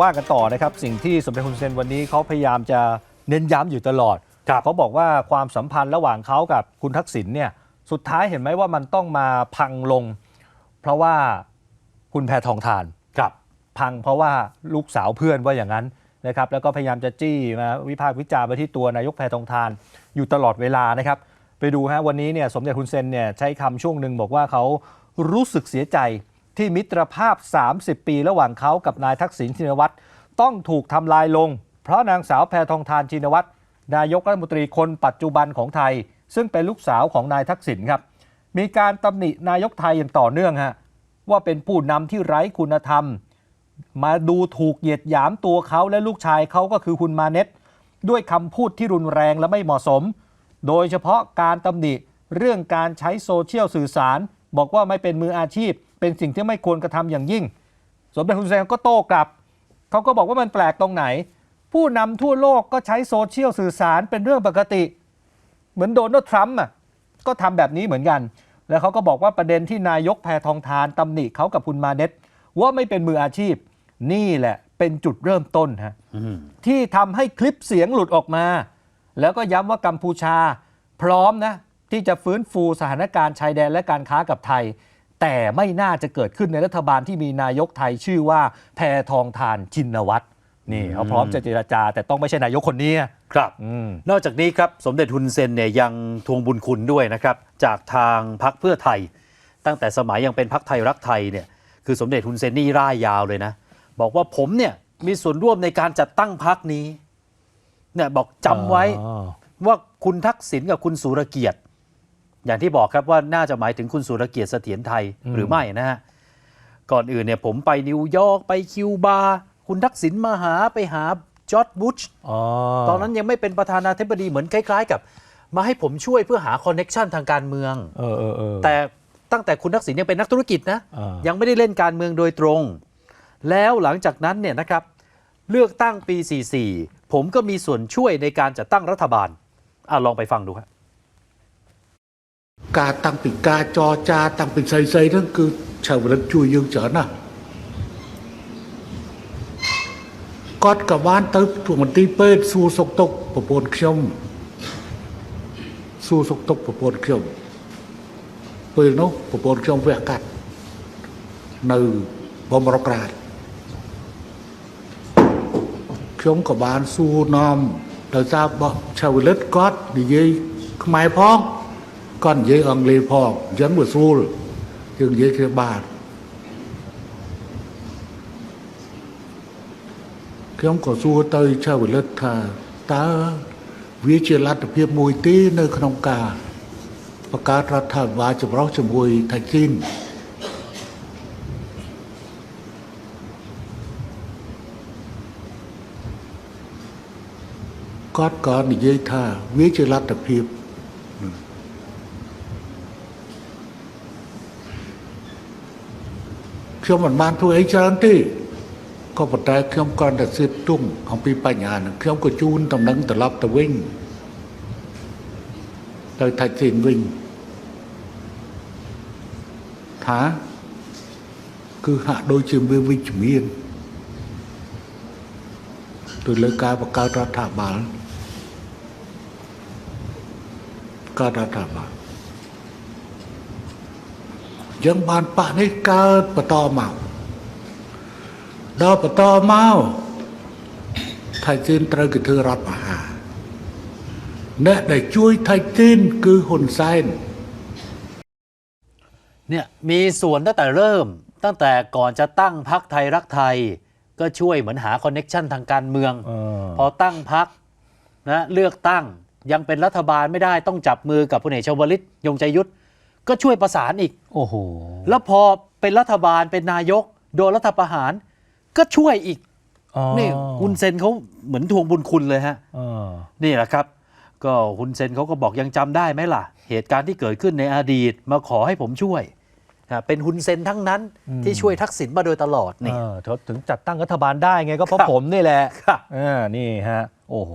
ว่ากันต่อนะครับสิ่งที่สมเด็จฮุนเซนวันนี้เขาพยายามจะเน้นย้ำอยู่ตลอดเขาบอกว่าความสัมพันธ์ระหว่างเขากับคุณทักษิณเนี่ยสุดท้ายเห็นไหมว่ามันต้องมาพังลงเพราะว่าคุณแพทองธารพังเพราะว่าลูกสาวเพื่อนว่าอย่างนั้นนะครับแล้วก็พยายามจะจี้มาวิพากษ์วิจารณ์ไปที่ตัวนายกแพทองธารอยู่ตลอดเวลานะครับไปดูฮะวันนี้เนี่ยสมเด็จฮุนเซนเนี่ยใช้คำช่วงหนึ่งบอกว่าเขารู้สึกเสียใจที่มิตรภาพ30 ปีระหว่างเขากับนายทักษิณชินวัตรต้องถูกทำลายลงเพราะนางสาวแพทองธารชินวัตรนายกรัฐมนตรีคนปัจจุบันของไทยซึ่งเป็นลูกสาวของนายทักษิณครับมีการตำหนินายกไทยอย่างต่อเนื่องฮะว่าเป็นผู้นำที่ไร้คุณธรรมมาดูถูกเหยียดหยามตัวเขาและลูกชายเขาก็คือคุณมาเน็ตด้วยคำพูดที่รุนแรงและไม่เหมาะสมโดยเฉพาะการตำหนิเรื่องการใช้โซเชียลสื่อสารบอกว่าไม่เป็นมืออาชีพเป็นสิ่งที่ไม่ควรกระทำอย่างยิ่งสมเด็จฮุนเซนก็โต้กลับเขาก็บอกว่ามันแปลกตรงไหนผู้นำทั่วโลกก็ใช้โซเชียลสื่อสารเป็นเรื่องปกติเหมือนโดนัลด์ทรัมป์ก็ทำแบบนี้เหมือนกันแล้วเขาก็บอกว่าประเด็นที่นายกแพทองธารตำหนิเขากับคุณมาเน็ตว่าไม่เป็นมืออาชีพนี่แหละเป็นจุดเริ่มต้นฮะที่ทำให้คลิปเสียงหลุดออกมาแล้วก็ย้ำว่ากัมพูชาพร้อมนะที่จะฟื้นฟูสถานการณ์ชายแดนและการค้ากับไทยแต่ไม่น่าจะเกิดขึ้นในรัฐบาลที่มีนายกไทยชื่อว่าแพทองธารชินวัตรนี่เขาพร้อมจะเจรจาแต่ต้องไม่ใช่นายกคนนี้ครับนอกจากนี้ครับสมเด็จฮุนเซนเนี่ยยังทวงบุญคุณด้วยนะครับจากทางพรรคเพื่อไทยตั้งแต่สมัยยังเป็นพรรคไทยรักไทยเนี่ยคือสมเด็จฮุนเซนนี่ร่ายยาวเลยนะบอกว่าผมเนี่ยมีส่วนร่วมในการจัดตั้งพรรคนี้เนี่ยบอกจำไว้ว่าคุณทักษิณกับคุณสุรเกียรติอย่างที่บอกครับว่าน่าจะหมายถึงคุณสุรเกียรติเสถียรไทยหรือไม่นะฮะก่อนอื่นเนี่ยผมไปนิวยอร์กไปคิวบาคุณทักษิณมาไปหาจอร์จบุชตอนนั้นยังไม่เป็นประธานาธิบดีเหมือนคล้ายๆกับมาให้ผมช่วยเพื่อหาคอนเน็กชันทางการเมืองแต่ตั้งแต่คุณทักษิณยังเป็นนักธุรกิจนะยังไม่ได้เล่นการเมืองโดยตรงแล้วหลังจากนั้นเนี่ยนะครับเลือกตั้งปี44ผมก็มีส่วนช่วยในการจัดตั้งรัฐบาลลองไปฟังดูครับการตั้งปีกาจอจาตั้งเป็นไซๆนั่นคือชาวรัฐช่วยยืงเจอนะกอดกับบ้านตึกถูกมันตีเปิดสู้สกตกประปนเขียวสู้สกตกประปนเขียวเปิดนู้ประปนเขียวแวกกัดในบอมรกราดเขียวกับบ้านสู้น้อมแต่ทราบบอกชาวรัฐกอดดีเย่ขมายพ้องก้อนเยอังเลพอยันบดสู้จึงเยคือบาทเขาก็สู้เตยชาวเลือดทาตาวิจิรัตเพียบมวยตีในขนมกาประกาศรัฐบาลจะร้องจะมวยไทยจีนก้อนเยทาวิจิรัตเพียบเชื่อมันบ้านทุกไอ้จานที่ก็ปัจจัยเชื่อมกันแต่สืบตุ้มของปีปัญญาเชื่อมก็จูนตำนังแต่รับแต่วิ่งแต่ไทยจีนวิ่งหาคือหาโดยชื่อวิ่งจุ่มเมียนตัวเลือกการประกาศรัฐบาลการรัฐบาลยังบานปะในการปะตอเมาดอปะตอเมาไทยจีนตระกิเธอรับมาหาเนี่ยได้ช่วยไทยจีนคือฮุนเซนเนี่ยมีส่วนตั้งแต่เริ่มตั้งแต่ก่อนจะตั้งพรรคไทยรักไทยก็ช่วยเหมือนหาคอนเน็กชันทางการเมืองพอตั้งพรรคนะเลือกตั้งยังเป็นรัฐบาลไม่ได้ต้องจับมือกับพลเอกชวลิตยงใจยุทธก็ช่วยประสานอีกโอ้โหแล้วพอเป็นรัฐบาลเป็นนายกโดนรัฐประหารก็ช่วยอีกนี่ฮุนเซนเขาเหมือนทวงบุญคุณเลยฮะนี่แหละครับก็ฮุนเซนเขาก็บอกยังจำได้ไหมล่ะเหตุการณ์ที่เกิดขึ้นในอดีตมาขอให้ผมช่วยเป็นฮุนเซนทั้งนั้นที่ช่วยทักษิณมาโดยตลอดนี่ถึงจัดตั้งรัฐบาลได้ไงก็เพราะผมนี่แหละนี่ฮะโอ้โห